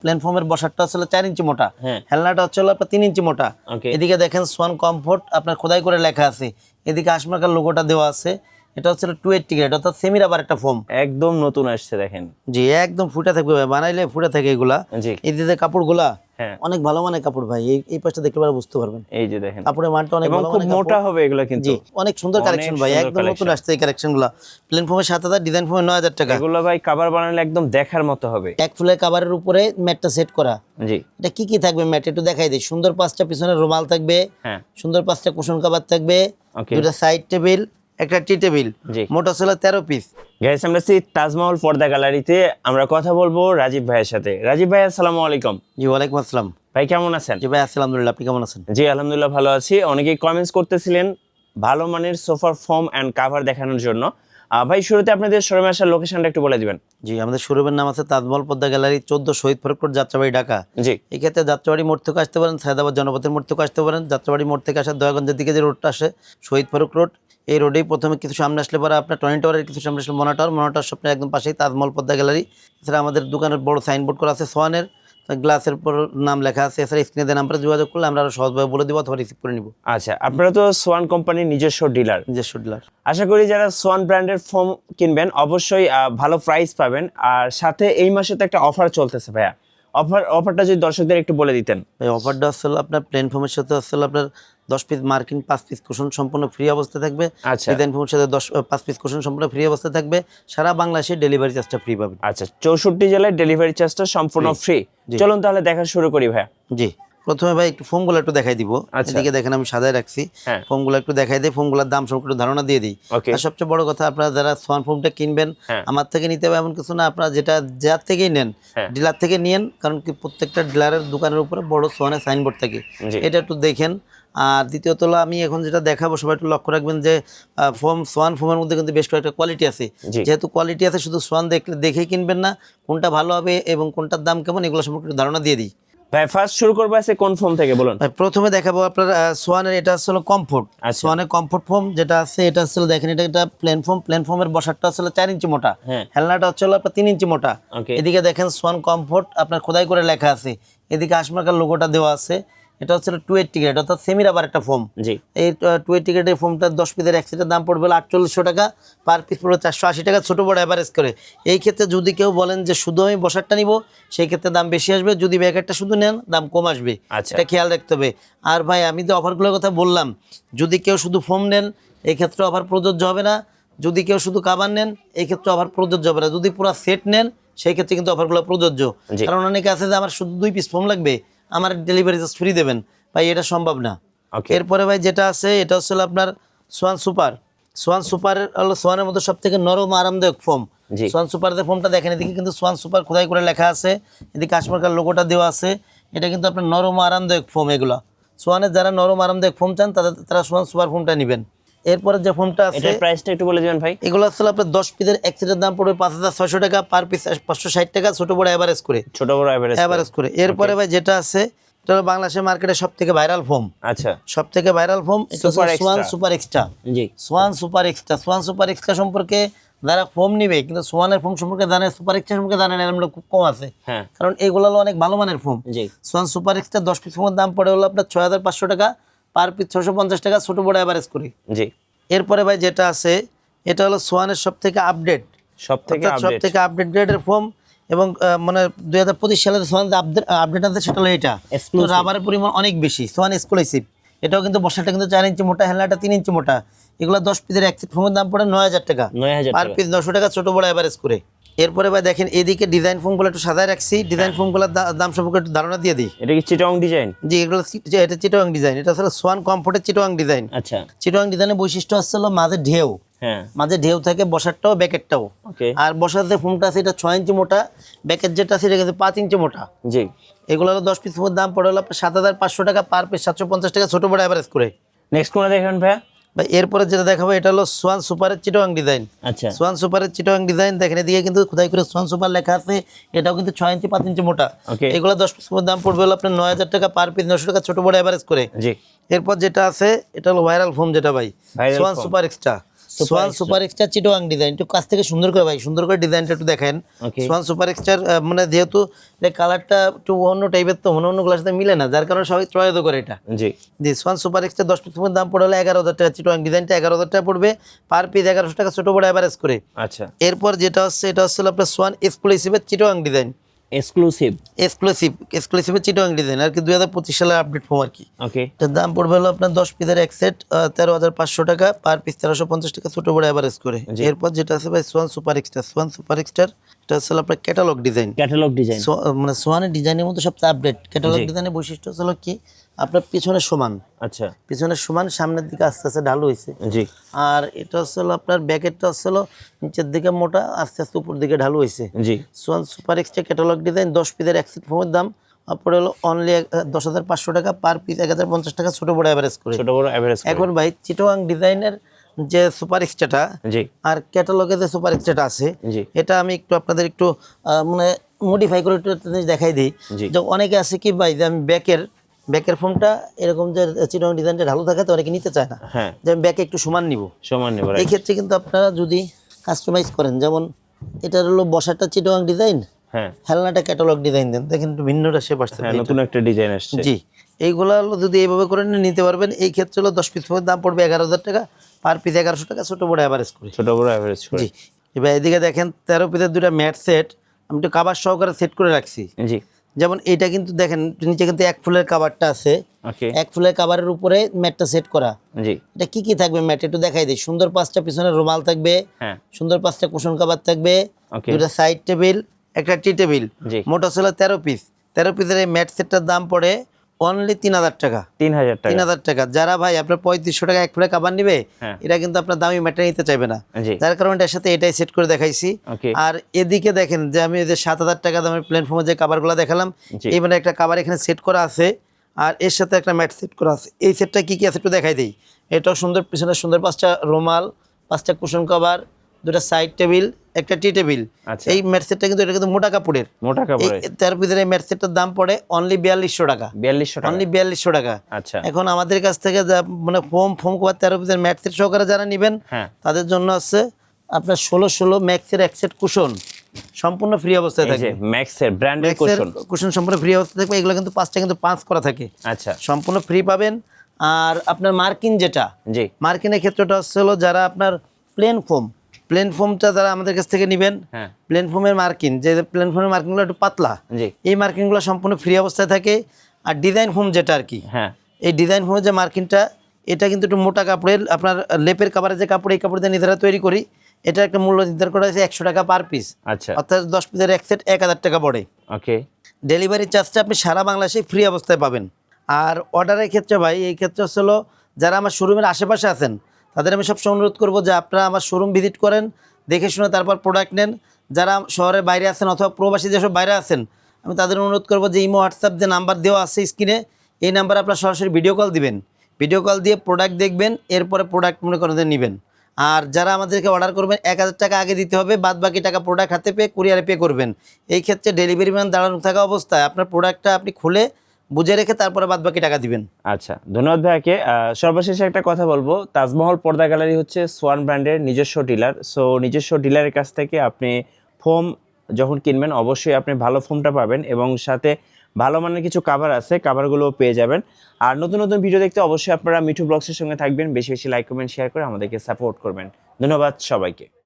প্ল্যাটফর্মের বসারটা হচ্ছে 4 ইঞ্চি মোটা, হেলনাটা হচ্ছে আপনার 3 ইঞ্চি মোটা। এদিকে দেখেন সোয়ান কমফোর্ট আপনার খোদাই করে লেখা আছে, এদিকে আশমার্কার লোগোটা দেওয়া আছে। এটা হচ্ছে 280 গ্রেড, অর্থাৎ সেমি রাবার একটা ফোম, একদম নতুন আসছে দেখেন। জি একদম ফুটে থাকবে ভাই, বানাইলে ফুটে থাকে এগুলা। এই যে কাপড়গুলা অনেক ভালো মানের কাপড় ভাই, এই পাশটা দেখলে পরে বুঝতে পারবেন। এই যে দেখেন কাপড়ের মানটা অনেক ভালো, খুব মোটা হবে এগুলা, কিন্তু জি অনেক সুন্দর কালেকশন ভাই, একদম নতুন আসছে এই কালেকশনগুলো। প্লেন ফোমের 7000, ডিজাইন ফোমের 9000 টাকা। এগুলো ভাই কভার বানালে একদম দেখার মতো হবে। এক ফুলের কভারের উপরে ম্যাটটা সেট করা। জি এটা কি কি থাকবে ম্যাট একটু দেখাই দেই। সুন্দর 5টা পিছনে রুমাল থাকবে, সুন্দর 5টা কুশন কভার থাকবে, দুটো সাইড টেবিল, একটা টি টেবিল, মোটা ছিল 13 পিস। গাইস আমরা আছি তাজমহল পর্দা গ্যালারিতে, আমরা কথা বলবো রাজীব ভাইয়ের সাথে। রাজীব ভাই আসসালামু আলাইকুম। জি ওয়ালাইকুম আসসালাম। ভাই কেমন আছেন? জি ভাই আলহামদুলিল্লাহ, আপনি কেমন আছেন? জি আলহামদুলিল্লাহ ভালো আছি। অনেকেই কমেন্টস করতেছিলেন ভালো মানের সোফার ফোম এন্ড কভার দেখানোর জন্য। ভাই শুরুতে আপনাদের শোরুমে আসার লোকেশনটা একটু বলে দিবেন। জি আমাদের শোরুমের নাম আছে তাজমহল পর্দা গ্যালারি, 14 শহীদ ফারুক রোড, যাত্রাবাড়ি, ঢাকা। জি এই ক্ষেত্রে যাত্রাবাড়ি মোড় থেকে আসতে পারেন, সায়দাবাদ জনপথের মোড় থেকে আসতে পারেন। যাত্রাবাড়ি মোড় থেকে আসার দয়াগঞ্জের দিকে যে রোডটা আসে শহীদ ফারুক রোড, এই রোডেই প্রথমে কিছু সামনে আসলে পরে আপনার টনি টাওয়ারের কিছু সামনে আসলে মনা স্বপ্নের একদম পাশেই তাজমহল পর্দা গ্যালারি। এছাড়া আমাদের দোকানের বড় সাইনবোর্ড করা আছে সোয়ানের, গ্লাসের উপর নাম লেখা আছে। এছাড়া স্ক্রিনে দেওয়া নাম্বারে যোগাযোগ করলে আমরা আরো সহজভাবে বলে দিব অথবা রিসিভ করে নিব। আচ্ছা, আপনারা তো সোয়ান কোম্পানির নিজস্ব ডিলার। আশা করি যারা সোয়ান ব্র্যান্ডের ফোম কিনবেন অবশ্যই ভালো প্রাইস পাবেন। আর সাথে এই মাসে তো একটা অফার চলতেছে ভাইয়া, অফারটা যদি দর্শকদের একটু বলে দিতেন। এই অফারটা আসলে আপনার প্লেন ফোমের সাথে আসলে আপনার 10 পিস মার্কিন 5 পিস কুশন সম্পূর্ণ ফ্রি অবস্থায় থাকবে। ডিজাইন ফোমের সাথে 5 পিস কুশন সম্পূর্ণ ফ্রি অবস্থায় থাকবে। সারা বাংলাদেশে ডেলিভারি চার্জটা ফ্রি পাবেন। আচ্ছা, 64 জেলায় ডেলিভারি চার্জটা সম্পূর্ণ ফ্রি। চলুন তাহলে দেখা শুরু করি ভাইয়া। জি প্রথমে ভাই একটু ফোমগুলো একটু দেখাই দিব। এদিকে দেখেন আমি সাজায় রাখছি, ফোমগুলো একটু দেখাই দিই, ফোমগুলোর দাম সম্পর্কে একটু ধারণা দিয়ে দিই। আর সবচেয়ে বড় কথা, আপনারা যারা সোয়ান ফোমটা কিনবেন আমার থেকে নিতে হবে এমন কিছু না, আপনারা যেটা যার থেকেই নেন ডিলার থেকে নিয়েন, কারণ কি প্রত্যেকটা ডিলারের দোকানের উপরে বড় সোয়ানের সাইনবোর্ড থাকে, এটা একটু দেখেন। আর দ্বিতীয়ত আমি এখন যেটা দেখাবো সবাই একটু লক্ষ্য রাখবেন যে সোয়ান ফোমের মধ্যে কিন্তু বেশ কয়েকটা কোয়ালিটি আছে। যেহেতু কোয়ালিটি আছে, শুধু সোয়ান দেখেই কিনবেন না, কোনটা ভালো হবে এবং কোনটার দাম কেমন এগুলো সম্পর্কে একটু ধারণা দিয়ে দিই। ভাই ফার্স্ট শুরু করবো আছে কোন ফোম থেকে বলুন? প্রথমে দেখাবো আপনার সোয়ানের, এটা হচ্ছে কমফোর্ট। সোয়ানের কমফোর্ট ফোম যেটা আছে, এটা হচ্ছে দেখেন এটা একটা প্লেন ফোম। প্লেন ফোমের বসারটা হচ্ছে 4 ইঞ্চি মোটা, হেলনাটা হচ্ছে আপনার 3 ইঞ্চি মোটা। এদিকে দেখেন সোয়ান কমফোর্ট আপনার খোদাই করে লেখা আছে, এদিকে আশমার্কার লোগোটা দেওয়া আছে। এটা হচ্ছে 280 গ্রেড, অর্থাৎ সেমি রাবার একটা ফোম। এই 280 গ্রেডের ফোমটা 10 পিসের এক সেটের দাম পড়বে 4800 টাকা, পার পিস পড়বে 480 টাকা, ছোটো বড় অ্যাভারেজ করে। এই ক্ষেত্রে যদি কেউ বলেন যে শুধু আমি বসারটা নিব, সেই ক্ষেত্রে দাম বেশি আসবে। যদি ব্যাকেটটা শুধু নেন দাম কম আসবে, এটা খেয়াল রাখতে হবে। আর ভাই আমি যে অফারগুলোর কথা বললাম, যদি কেউ শুধু ফোম নেন এই ক্ষেত্রে অফার প্রযোজ্য হবে না, যদি কেউ শুধু কাভার নেন এই ক্ষেত্রে অফার প্রযোজ্য হবে না, যদি পুরো সেট নেন সেই ক্ষেত্রে কিন্তু অফারগুলো প্রযোজ্য। কারণ অনেকে আছে যে আমার শুধু 2 পিস ফোম লাগবে, আমার ডেলিভারি চার্জ ফ্রি দেবেন, ভাই এটা সম্ভব না। এরপরে ভাই যেটা আছে এটা হচ্ছে আপনার সোয়ান সুপার। সোয়ান সুপার হলো সোয়ানের মধ্যে সব থেকে নরম আরামদায়ক ফোম। সোয়ান সুপারের ফোমটা দেখেন, এদিকে কিন্তু সোয়ান সুপার খোদাই করে লেখা আছে, এদিকে আশমার্কার লোগোটা দেওয়া আছে। এটা কিন্তু আপনার নরম আরামদায়ক ফোম। এগুলো সোয়ানের যারা নরম আরামদায়ক ফোম চান তারা সোয়ান সুপার ফোমটা নেবেন। এরপরে যে ফোমটা আছে এটার প্রাইসটা একটু বলে দিবেন ভাই। এগুলো আসলে আপনার 10 পিসের এক সেটের দাম পড়বে 5600 টাকা, পার পিস 560 টাকা, ছোট বড় অ্যাভারেজ করে। এরপরে ভাই যেটা আছে এটা হলো বাংলাদেশের মার্কেটে সবথেকে ভাইরাল ফোম। আচ্ছা, সবথেকে ভাইরাল ফোম এটা Schwann super extra. Swan super extra, Swan super extra সম্পর্কে যারা ফোম নিবে কিন্তু সোয়ানের ফোম সম্পর্কে জানে, সুপার এক্সট্রা সম্পর্কে জানে না, এর খুব কম আছে। কারণ এগুলো হলো অনেক ভালো মানের foam. Swan super extra 10 piece ফোমের দাম পড়ে হলো আপনার 6500 টাকা, পার পিস 650 টাকা, ছোট বড় অ্যাভারেজ করে। এরপরে ভাই যেটা আছে এটা হলো সোয়ানের সবথেকে আপডেট গ্রেডের ফোম, এবং মানে 2025 সালে সোয়ান আপডেট আছে সেটা হলো এটা। রাবারের পরিমাণ অনেক বেশি, সোয়ান এক্সক্লুসিভ। এটাও কিন্তু বসাটা কিন্তু 4 ইঞ্চি মোটা, হেলনাটা 3 ইঞ্চি মোটা। এগুলো 10 পিসের এক সেট ফোমের দাম পড়ে 9000 টাকা, পার পিস 900 টাকা, ছোট বড় অ্যাভারেজ করে। এরপরে ভাই দেখেন এদিকে ডিজাইন ফোমগুলো একটু সাজায় রাখছি, ডিজাইন ফোমগুলোর দাম সম্পর্কে একটু ধারণা দিয়ে দিই। এটা কি চিটাগং ডিজাইন? জি এগুলো এটা চিটাগং ডিজাইন। এটা আসলে সোয়ান কমফোর্টের চিটাগং ডিজাইন। আচ্ছা, চিটাগং ডিজাইনের বৈশিষ্ট্য হচ্ছে মাঝে ঢেউ থাকে, বসারটাও ব্যাকেটটাও। আর বসার যে ফোমটা আছে এটা 6 ইঞ্চি মোটা, ব্যাকেট যেটা আছে এটা কিন্তু 5 ইঞ্চি মোটা। এগুলো 10 পিস ফোমের দাম পড়ে হলো 7500 টাকা, পার পিস 750 টাকা, ছোট বড় অ্যাভারেজ করে। নেক্সট কোনটা দেখেন ভাই? এরপরে যেটা দেখাবো এটা হলো সোয়ান সুপারের চিটাগং ডিজাইন। আচ্ছা, সোয়ান সুপারের চিটাগং ডিজাইন দেখেন, এদিকে কিন্তু খোদাই করে সোয়ান সুপার লেখা আছে। এটাও কিন্তু 6 ইঞ্চি 5 ইঞ্চি মোটা। এগুলো 10 পিস দাম পড়বে হলো আপনার 9000 টাকা, পার পিস 900 টাকা, ছোট বড় অ্যাভারেজ করে। এরপর যেটা আছে এটা হলো ভাইরাল ফোম, যেটা ভাই Swan super extra. Swan super extra চিটোয়াং ডিজাইন, একটু কাছ থেকে সুন্দর করে ভাই, সুন্দর করে ডিজাইনটা একটু দেখেন। সোয়ান সুপার এক্সট্রা মানে যেহেতু কালারটা একটু অন্য টাইপের, তো অন্য গুলোর সাথে মিলে না, যার কারণে সবাই চয়েস করে এটা। জি সোয়ান সুপার এক্সট্রা 10 পিস দাম পড়ে হলো 11,000 টাকা, চিটোয়াং ডিজাইনটা 11,000 টাকা পড়বে, পার পিস 1100 টাকা, ছোট বড় এভারেজ করে। আচ্ছা, এরপর যেটা হচ্ছে এটা হচ্ছে আপনার সোয়ান এক্সক্লুসিভের চিটোয়াং ডিজাইন, এক্সক্লুসিভের চিটোয়াং ডিজাইন আর কি 2025 সালের আপডেট ফর্ম আর কি। ওকে, এটার দাম পড়বে হলো আপনার 10 পিসের এক সেট 13,500 টাকা, পার পিস 1350 টাকা, ছোট বড় এভারেজ করে। এরপর যেটা আছে ভাই সোয়ান সুপার এক্সট্রা, এটা হচ্ছে আপনার ক্যাটালগ ডিজাইন, মানে সোয়ানের ডিজাইনের মধ্যে সবচেয়ে আপডেট। ক্যাটালগ ডিজাইনের বৈশিষ্ট্য হলো কি, আপনার পিছনে সমান, আচ্ছা পিছনে সমান, সামনের দিকে আস্তে আস্তে ঢালু হয়েছে। জি, আর এটা হচ্ছে আপনার ব্যাকেটটা হচ্ছে নিচের দিকে মোটা, আস্তে আস্তে উপর দিকে ঢালু হয়েছে। জি, Swan super extra catalogue design 10 পিসের এক সেট ফোমের দাম পড়ে হলো অনলি 10,500 টাকা, পার পিস 1,050 টাকা, ছোট বড় এভারেজ করে। এখন ভাই চিটোয়াং ডিজাইনের যে সুপার এক্সট্রাটা আর ক্যাটালগে যে সুপার এক্সট্রাটা আছে, এটা আমি একটু আপনাদের একটু মানে মডিফাই করে একটু দেখাই দিই। যে অনেকে আছে কি ভাই, যে আমি ব্যাকের ফোমটা এরকম যে চিটোয়াং ডিজাইনটা ঢালু থাকে তো অনেকে নিতে চায় না, যে আমি ব্যাকে একটু সমান নিব। এই ক্ষেত্রে কিন্তু আপনারা যদি কাস্টমাইজ করেন, যেমন এটার হলো বসাটা চিটোয়াং ডিজাইন, হেলনাটা ক্যাটালগ ডিজাইন দেন, দেখেন একটু ভিন্নটা শেপ আসছে, নতুন একটা ডিজাইন আসছে। জি, এইগুলা হলো যদি এইভাবে করে নিতে পারবেন। এই ক্ষেত্রে হলো 10 পিস দাম পড়বে 11,000 টাকা, পার পিস 1100 টাকা, ছোট বড় এভারেজ করে। জি, এবার এদিকে দেখেন 13 পিসের দুটা ম্যাট সেট আমি একটু কাভার সহকারে সেট করে রাখছি। জি, যেমন এইটা কিন্তু দেখেন নিচে কিন্তু 1 ফুলের কাভারটা আছে, 1 ফুলের কাভারের উপরে ম্যাটটা সেট করা। জি, এটা কি কি থাকবে ম্যাট একটু দেখাই দিই। সুন্দর 5টা পিছনে রুমাল থাকবে, সুন্দর 5টা কুশন কাভার থাকবে, দুটো সাইড টেবিল, একটা টি টেবিল, মোট ছিল 13 পিস। 13 পিসের এই ম্যাট সেটটার দাম পড়ে অনলি 3,000 টাকা। 3,000 টাকা। যারা ভাই আপনার 3500 টাকা 1 ফুলের কাভার নিবে, এটা কিন্তু আপনার দামি ম্যাটটা নিতে চাইবে না, যার কারণে এটার সাথে এটাই সেট করে দেখাইছি। আর এদিকে দেখেন যে আমি যে 7,000 টাকা দামের প্ল্যাটফর্মে যে কাভারগুলো দেখালাম, এই মানে একটা কাভার এখানে সেট করা আছে, আর এর সাথে একটা ম্যাট সেট করা আছে। এই সেটটা কি কি আছে একটু দেখাই দিই। এটাও সুন্দর, পিছনে সুন্দর 5টা রুমাল, 5টা কুশন কভার, দুটো সাইড টেবিল, একটা টি টেবিল। এই ম্যাট সেটটা কিন্তু এটা কিন্তু মোটা কাপড়ের। 13 পিসের এই ম্যাট সেটটার দাম পড়ে অনলি 4200 টাকা। অনলি 4200 টাকা। এখন আমাদের কাছ থেকে মানে ফোম কভার 13 পিসের ম্যাট সেট সহকারে যারা নেবেন, তাদের জন্য আছে আপনার 16 ম্যাক্সের এক সেট কুশন সম্পূর্ণ ফ্রি অবস্থায় থাকবে। ম্যাক্সের ব্র্যান্ডের কুশন সম্পূর্ণ ফ্রি অবস্থায় থাকবে। এগুলো কিন্তু 5টা কিন্তু পাঁচ করা থাকে, সম্পূর্ণ ফ্রি পাবেন। আর আপনার মার্কিন যেটা, মার্কিনের ক্ষেত্রটা হচ্ছে যারা আপনার প্লেন ফোমটা যারা আমাদের কাছ থেকে নেবেন, প্লেন ফোমের মার্কিন, যে প্লেন ফোমের মার্কিনগুলো একটু পাতলা, এই মার্কিনগুলো সম্পূর্ণ ফ্রি অবস্থায় থাকে। আর ডিজাইন ফোম যেটা আর কি, এই ডিজাইন ফোমের যে মার্কিনটা, এটা কিন্তু একটু মোটা কাপড়ের, আপনার লেপের কাপড়ের যে কাপড়, এই কাপড় দিয়ে নিজেরা তৈরি করি। এটা একটা মূল্য নির্ধারণ করা হয়েছে 100 টাকা পার পিস, অর্থাৎ 10 পিসের এক সেট 1,000 টাকা পড়ে। ডেলিভারি চার্জটা আপনি সারা বাংলাদেশে ফ্রি অবস্থায় পাবেন। আর অর্ডারের ক্ষেত্রে ভাই, এই ক্ষেত্রে হচ্ছে যারা আমার শোরুমের আশেপাশে আছেন, তাদের আমি সবসময় অনুরোধ করবো যে আপনারা আমার শোরুম ভিজিট করেন, দেখে শুনে তারপর প্রোডাক্ট নেন। যারা শহরের বাইরে আছেন অথবা প্রবাসী যেসব বাইরে আছেন, আমি তাদের অনুরোধ করবো যে ইমো হোয়াটসঅ্যাপ যে নাম্বার দেওয়া আছে স্ক্রিনে, এই নাম্বারে আপনারা সরাসরি ভিডিও কল দিবেন, ভিডিও কল দিয়ে প্রোডাক্ট দেখবেন, এরপরে প্রোডাক্ট মনে করেন নেবেন। আর যারা আমাদেরকে অর্ডার করবেন 1,000 টাকা আগে দিতে হবে, বাদ বাকি টাকা প্রোডাক্ট হাতে পেয়ে কুরিয়ারে পে করবেন। এই ক্ষেত্রে ডেলিভারি ম্যান দাঁড়ানো থাকা অবস্থায় আপনার প্রোডাক্টটা আপনি খুলে বুঝে রেখে তারপরে বাদ বাকি টাকা দিবেন। আচ্ছা, ধন্যবাদ ভাইকে। সর্বশেষে একটা কথা বলবো, তাজমহল পর্দা গ্যালারি হচ্ছে সোয়ান ব্র্যান্ডের নিজস্ব ডিলার। সো নিজস্ব ডিলারের কাছ থেকে আপনি ফোম যখন কিনবেন, অবশ্যই আপনি ভালো ফোমটা পাবেন এবং সাথে ভালো মানের কিছু কাভার আছে, কাভারগুলো পেয়ে যাবেন। আর নতুন নতুন ভিডিও দেখতে অবশ্যই আপনারা মিঠু ব্লগসের সঙ্গে থাকবেন। বেশি বেশি লাইক কমেন্ট শেয়ার করে আমাদেরকে সাপোর্ট করবেন। ধন্যবাদ সবাইকে।